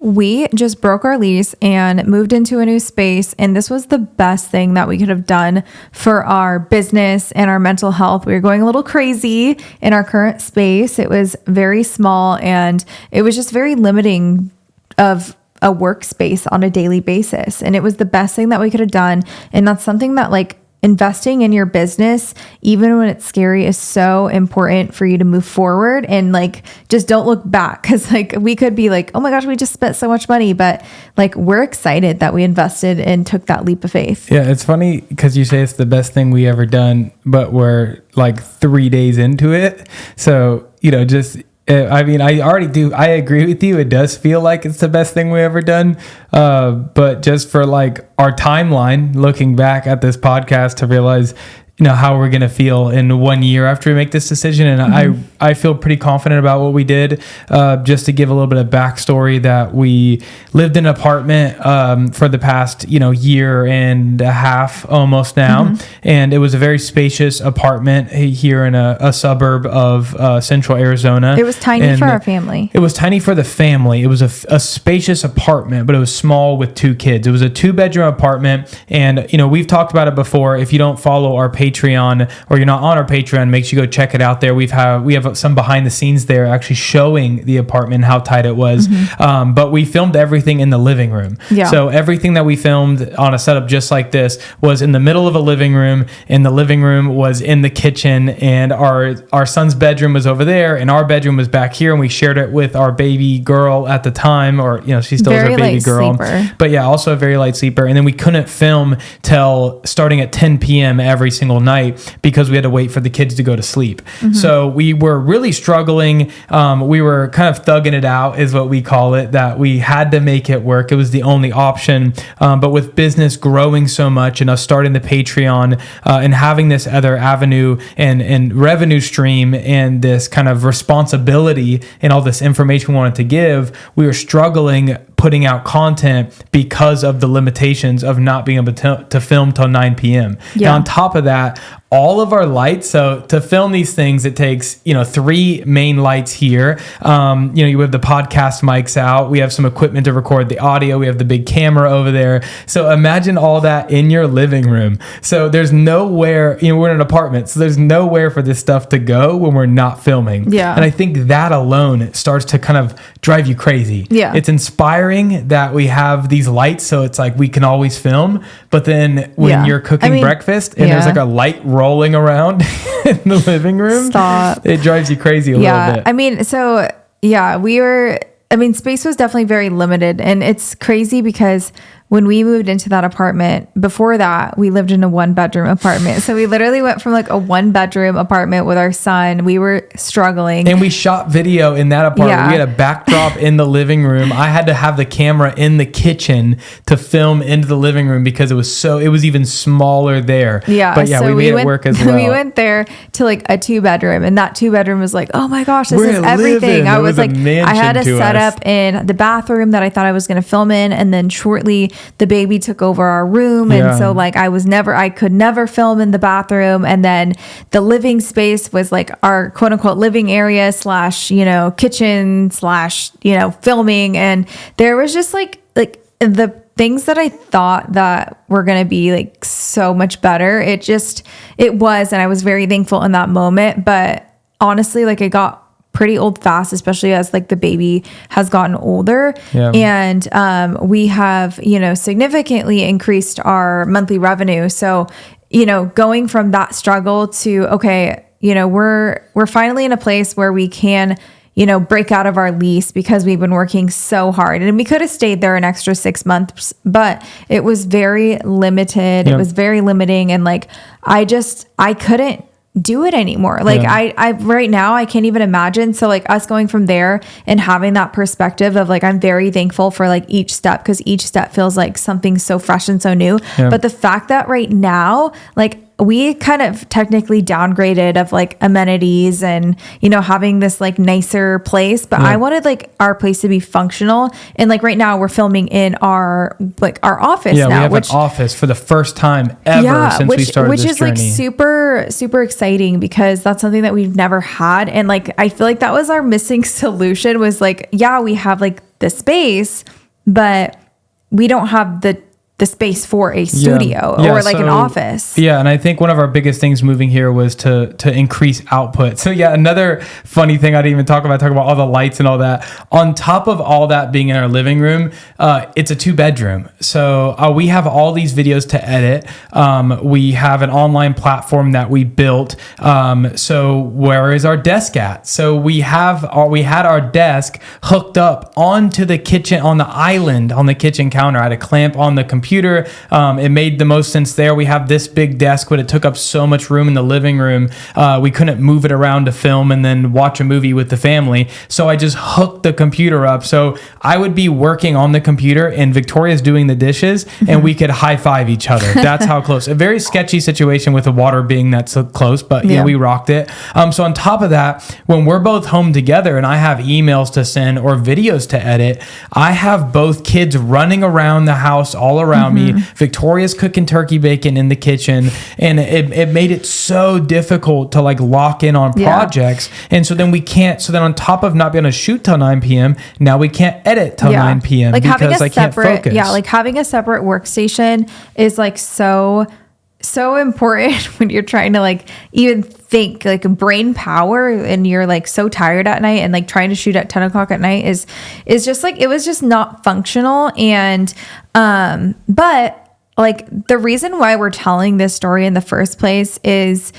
We just broke our lease and moved into a new space. And this was the best thing that we could have done for our business and our mental health. We were going a little crazy in our current space. It was very small and it was just very limiting of a workspace on a daily basis. And it was the best thing that we could have done. And that's something that like investing in your business, even when it's scary, is so important for you to move forward and like, just don't look back. Cause like we could be like, oh my gosh, we just spent so much money, but like, we're excited that we invested and took that leap of faith. Yeah. It's funny because you say it's the best thing we ever done, but we're like 3 days into it. So, I mean, I agree with you. It does feel like it's the best thing we ever done. But just for like our timeline, looking back at this podcast to realize, how we're going to feel in 1 year after we make this decision. And I feel pretty confident about what we did. Just to give a little bit of backstory, that we lived in an apartment for the past, year and a half almost now. And it was a very spacious apartment here in a suburb of central Arizona. It was tiny for our family. It was tiny for the family. It was a spacious apartment, but it was small with 2 kids. It was a 2-bedroom apartment. And, we've talked about it before. If you don't follow our Patreon or you're not on our Patreon, make sure you go check it out there. We have some behind the scenes there actually showing the apartment and how tight it was. But we filmed everything in the living room. Yeah. So everything that we filmed on a setup just like this was in the middle of a living room, and the living room was in the kitchen, and our son's bedroom was over there, and our bedroom was back here, and we shared it with our baby girl at the time, or she still is our baby girl. Sleeper. But yeah, also a very light sleeper. And then we couldn't film till starting at 10 p.m. every single night because we had to wait for the kids to go to sleep. So we were really struggling. We were kind of thugging it out, is what we call it, that we had to make it work. It was the only option. But with business growing so much and us starting the Patreon and having this other avenue and revenue stream and this kind of responsibility and all this information we wanted to give, we were struggling putting out content because of the limitations of not being able to film till 9 p.m. Yeah. And on top of that, all of our lights. So to film these things, it takes, 3 main lights here. You have the podcast mics out. We have some equipment to record the audio. We have the big camera over there. So imagine all that in your living room. So there's nowhere, we're in an apartment, so there's nowhere for this stuff to go when we're not filming. Yeah. And I think that alone starts to kind of drive you crazy. Yeah. It's inspiring that we have these lights, so it's like we can always film. But then when you're cooking breakfast and there's like a light rolling around in the living room, it drives you crazy a little bit. I mean, so space was definitely very limited, and it's crazy because when we moved into that apartment, before that, we lived in a 1-bedroom apartment. So we literally went from like a 1-bedroom apartment with our son. We were struggling. And we shot video in that apartment. Yeah. We had a backdrop in the living room. I had to have the camera in the kitchen to film into the living room because it was even smaller there. Yeah. But yeah, so we made it work as well. We went there to like a 2-bedroom, and that 2-bedroom was like, oh my gosh, this is everything. I was like, I had to set up in the bathroom that I thought I was going to film in. And then shortly the baby took over our room. And so like I could never film in the bathroom. And then the living space was like our quote unquote living area / kitchen / filming. And there was just like the things that I thought that were going to be like so much better. It was, and I was very thankful in that moment. But honestly, like it got pretty old fast, especially as like the baby has gotten older. Yeah. And we have, significantly increased our monthly revenue. So, going from that struggle to, okay, we're finally in a place where we can, break out of our lease because we've been working so hard, and we could have stayed there an extra 6 months, but it was very limited. It was very limiting. And like, I couldn't do it anymore. Like I right now I can't even imagine. So like us going from there and having that perspective of like, I'm very thankful for like each step, because each step feels like something so fresh and so new. Yeah. But the fact that right now, like we kind of technically downgraded of like amenities and, you know, having this like nicer place, but I wanted like our place to be functional. And like right now we're filming in our office now. We have an office for the first time ever since we started this journey. Which is like super, super exciting because that's something that we've never had. And like, I feel like that was our missing solution was like, we have like the space, but we don't have the space for a studio or like an office. Yeah. And I think one of our biggest things moving here was to increase output. So another funny thing I didn't even talk about all the lights and all that. On top of all that being in our living room, it's a 2-bedroom. So we have all these videos to edit. We have an online platform that we built. So where is our desk at? So we had our desk hooked up onto the kitchen, on the island, on the kitchen counter. I had a clamp on the computer. It made the most sense there. We have this big desk, but it took up so much room in the living room. We couldn't move it around to film and then watch a movie with the family. So I just hooked the computer up. So I would be working on the computer and Victoria's doing the dishes and we could high five each other. That's how close. A very sketchy situation with the water being that so close, but we rocked it. So on top of that, when we're both home together and I have emails to send or videos to edit, I have both kids running around the house all around me. Victoria's cooking turkey bacon in the kitchen, and it made it so difficult to like lock in on projects. And so then we can't. So then on top of not being able to shoot till 9 p.m., now we can't edit till 9 p.m. Like because I can't focus. Yeah, like having a separate workstation is like so important when you're trying to like even think like brain power and you're like so tired at night and like trying to shoot at 10 o'clock at night is just like, it was just not functional. And, but like the reason why we're telling this story in the first place is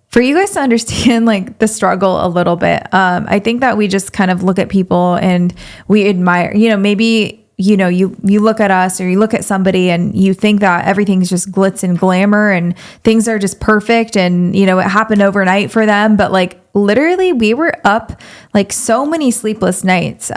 for you guys to understand like the struggle a little bit. I think that we just kind of look at people and we admire, you know, maybe you know, you look at us or you look at somebody and you think that everything's just glitz and glamour and things are just perfect and, you know, it happened overnight for them. But like literally we were up like so many sleepless nights,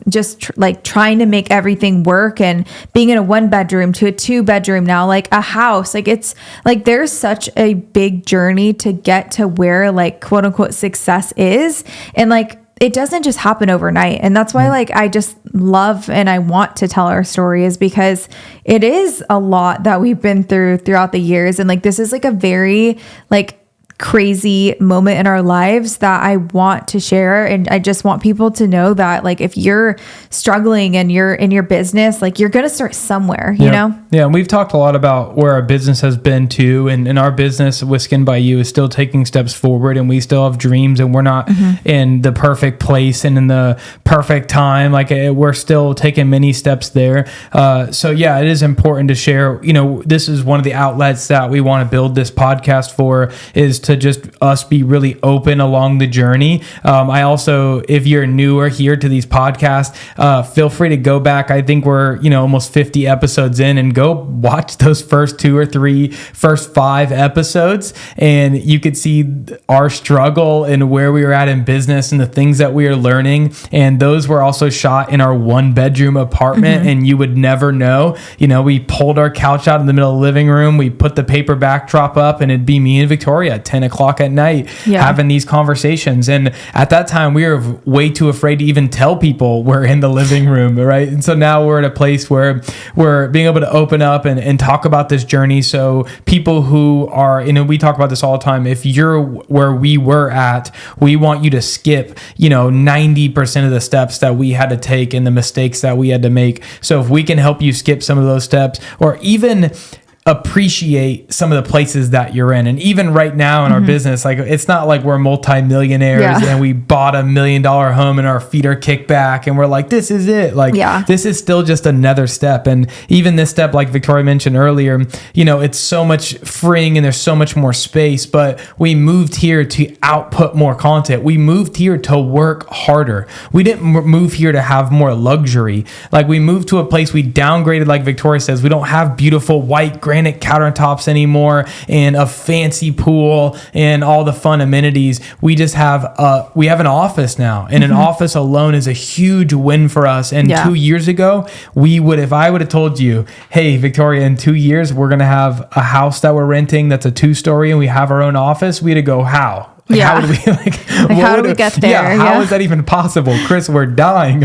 just like trying to make everything work and being in a 1-bedroom to a 2-bedroom now, like a house. Like it's like there's such a big journey to get to where like quote unquote success is. And like it doesn't just happen overnight. And that's why like I just love and I want to tell our story is because it is a lot that we've been throughout the years. And like this is like a very like crazy moment in our lives that I want to share. And I just want people to know that like if you're struggling and you're in your business, like you're going to start somewhere, you know? Yeah. And we've talked a lot about where our business has been too. And our business with Skin by You is still taking steps forward and we still have dreams and we're not in the perfect place and in the perfect time. Like we're still taking many steps there. So yeah, it is important to share, you know, this is one of the outlets that we want to build this podcast for is to just us be really open along the journey. I also, if you're newer here to these podcasts, feel free to go back. I think we're, you know, almost 50 episodes in and go watch those first 2 or 3, first 5 episodes. And you could see our struggle and where we were at in business and the things that we are learning. And those were also shot in our 1-bedroom apartment and you would never know, you know, we pulled our couch out in the middle of the living room. We put the paper backdrop up and it'd be me and Victoria at 10 o'clock at night having these conversations. And at that time we were way too afraid to even tell people we're in the living room, right? And so now we're at a place where we're being able to open up and talk about this journey. So people who are, you know, we talk about this all the time. If you're where we were at, we want you to skip, you know, 90% of the steps that we had to take and the mistakes that we had to make. So if we can help you skip some of those steps or even appreciate some of the places that you're in. And even right now in our business, like it's not like we're multimillionaires and we bought $1 million home and our feet are kicked back and we're like, this is it. Like this is still just another step. And even this step, like Victoria mentioned earlier, you know, it's so much freeing and there's so much more space, but we moved here to output more content. We moved here to work harder. We didn't move here to have more luxury. Like we moved to a place we downgraded, like Victoria says, we don't have beautiful white granite countertops anymore and a fancy pool and all the fun amenities. We just have an office now, and an office alone is a huge win for us. And 2 years ago, if I would have told you, hey, Victoria, in 2 years, we're going to have a house that we're renting that's a 2-story and we have our own office, we'd go, how? How would we how do we get there? Yeah, how is that even possible? Chris, we're dying.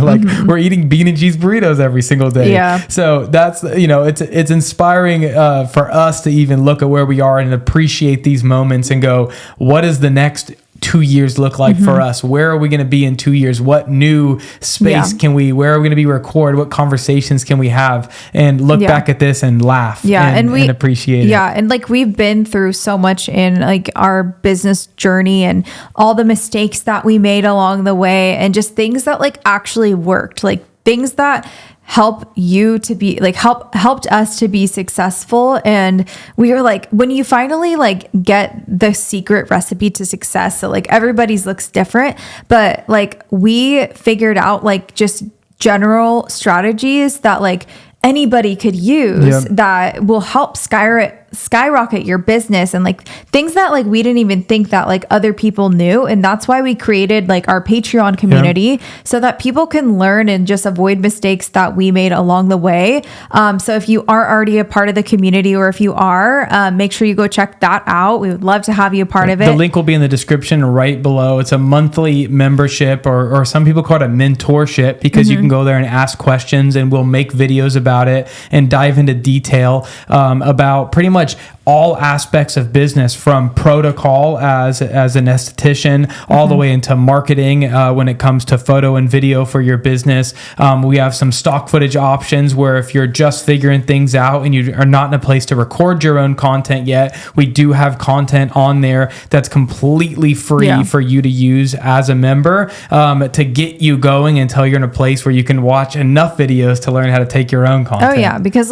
We're eating bean and cheese burritos every single day. Yeah. So that's, it's inspiring for us to even look at where we are and appreciate these moments and go, what is the next 2 years look like for us? Where are we going to be in 2 years? What new space where are we going to be recorded? What conversations can we have? And look back at this and laugh and appreciate it. Yeah. And we've been through so much in our business journey and all the mistakes that we made along the way and just things that actually worked, things that help you to be helped us to be successful. And we are when you finally get the secret recipe to success, so everybody's looks different, but we figured out just general strategies that anybody could use that will help skyrocket your business and things that we didn't even think that other people knew. And that's why we created our Patreon community so that people can learn and just avoid mistakes that we made along the way. So if you are already a part of the community, or if you are, make sure you go check that out. We would love to have you a part of it. The link will be in the description right below. It's a monthly membership, or some people call it a mentorship, because you can go there and ask questions and we'll make videos about it and dive into detail about pretty much all aspects of business, from protocol as an esthetician all the way into marketing when it comes to photo and video for your business. We have some stock footage options where if you're just figuring things out and you are not in a place to record your own content yet, we do have content on there that's completely free for you to use as a member to get you going until you're in a place where you can watch enough videos to learn how to take your own content. Oh yeah, because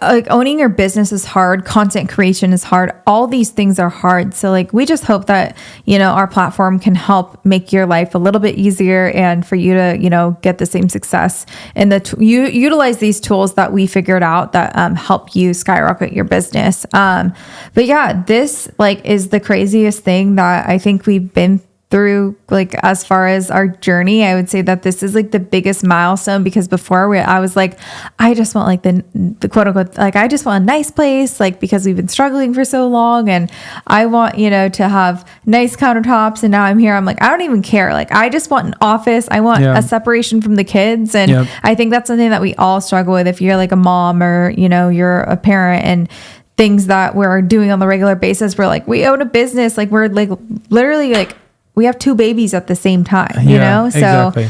owning your business is hard. Content creation is hard. All these things are hard. So we just hope that, our platform can help make your life a little bit easier and for you to, get the same success and you utilize these tools that we figured out that help you skyrocket your business. But yeah, this is the craziest thing that I think we've been through, as far as our journey. I would say that this is the biggest milestone, because before I was I just want the quote unquote, I just want a nice place, because we've been struggling for so long and I want, to have nice countertops. And now I'm here. I'm I don't even care. I just want an office. I want a separation from the kids. And I think that's something that we all struggle with. If you're a mom or, you're a parent, and things that we're doing on the regular basis, we're we own a business. We're literally we have 2 babies at the same time, you know? So, exactly.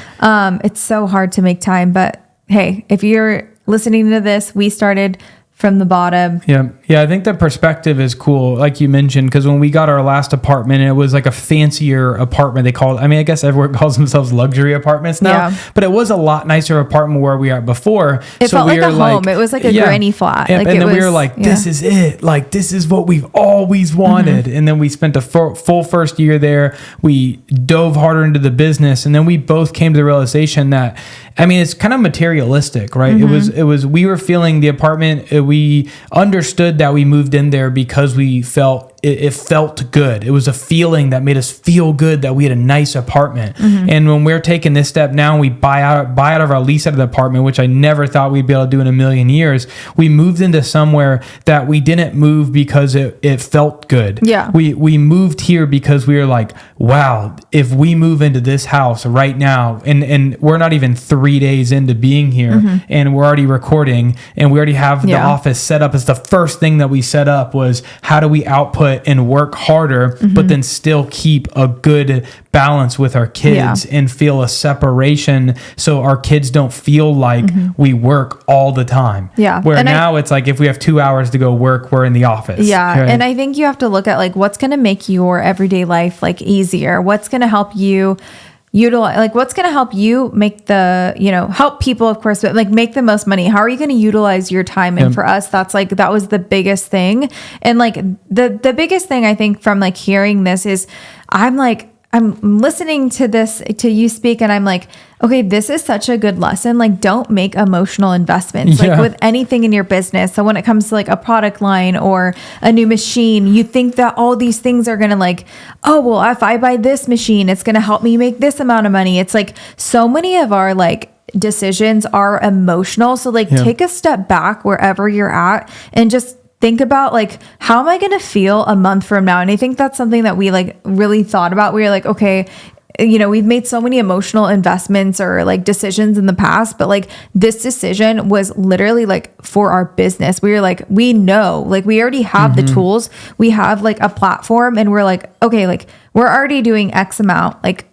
It's so hard to make time, but hey, if you're listening to this, we started from the bottom. Yeah. I think the perspective is cool. Like you mentioned, because when we got our last apartment, it was a fancier apartment. They called, I guess everyone calls themselves luxury apartments now, but it was a lot nicer apartment where we are before. It felt like a home. It was a granny flat. And then we were this is it. This is what we've always wanted. And then we spent a full first year there. We dove harder into the business. And then we both came to the realization that, it's kind of materialistic, right? We were feeling the apartment. We understood that we moved in there because we felt it felt good. It was a feeling that made us feel good that we had a nice apartment. And when we're taking this step now, and we buy out of our lease out of the apartment, which I never thought we'd be able to do in a million years. We moved into somewhere that we didn't move because it felt good. Yeah. We moved here because we were wow, if we move into this house right now, and we're not even 3 days into being here, and we're already recording, and we already have the office set up. As the first thing that we set up was, how do we output and work harder, but then still keep a good balance with our kids and feel a separation, so our kids don't feel we work all the time. Where and now it's if we have 2 hours to go work, we're in the office. Right? And I think you have to look at what's going to make your everyday life easier. What's going to help you utilize, what's going to help you make the, help people, of course, but make the most money. How are you going to utilize your time? And for us, that's that was the biggest thing. And the biggest thing I think from hearing this is, I'm I'm listening to this, to you speak, and I'm like, okay, this is such a good lesson. Like, don't make emotional investments like with anything in your business. So when it comes to like a product line or a new machine, you think that all these things are going to like, oh, well, if I buy this machine, it's going to help me make this amount of money. It's like so many of our like decisions are emotional. So like take a step back wherever you're at and just think about like, how am I going to feel a month from now? And I think that's something that we like really thought about. We were like, okay, you know, we've made so many emotional investments or like decisions in the past, but like this decision was literally like for our business. We were like, we know, like we already have the tools, we have like a platform, and we're like, okay, like we're already doing X amount. Like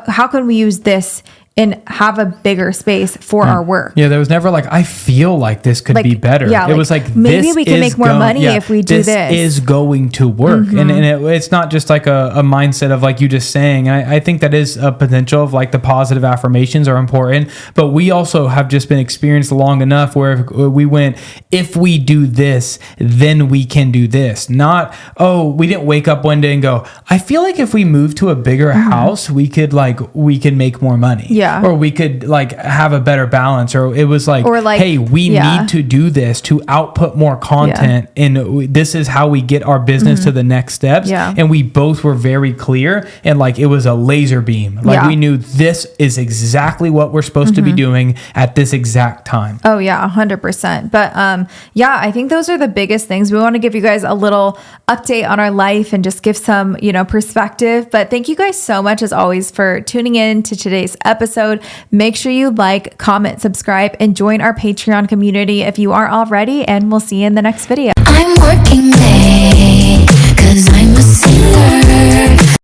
how can we use this and have a bigger space for our work? Yeah, there was never like, I feel like this could be better. Yeah, it was like, maybe we can make more money if we do this. This is going to work. And it's not just like a mindset of like you just saying. And I think that is a potential of like the positive affirmations are important. But we also have just been experienced long enough where we went, if we do this, then we can do this. Not, oh, we didn't wake up one day and go, I feel like if we move to a bigger house, we can make more money. Yeah. Or we could like have a better balance. Or it was like, hey, we need to do this to output more content. And this is how we get our business to the next steps. Yeah. And we both were very clear. And like, it was a laser beam. Like we knew this is exactly what we're supposed to be doing at this exact time. Oh yeah, 100%. But I think those are the biggest things. We want to give you guys a little update on our life and just give some, perspective. But thank you guys so much as always for tuning in to today's episode. Make sure you like, comment, subscribe, and join our Patreon community if you aren't already, and we'll see you in the next video. I'm working late.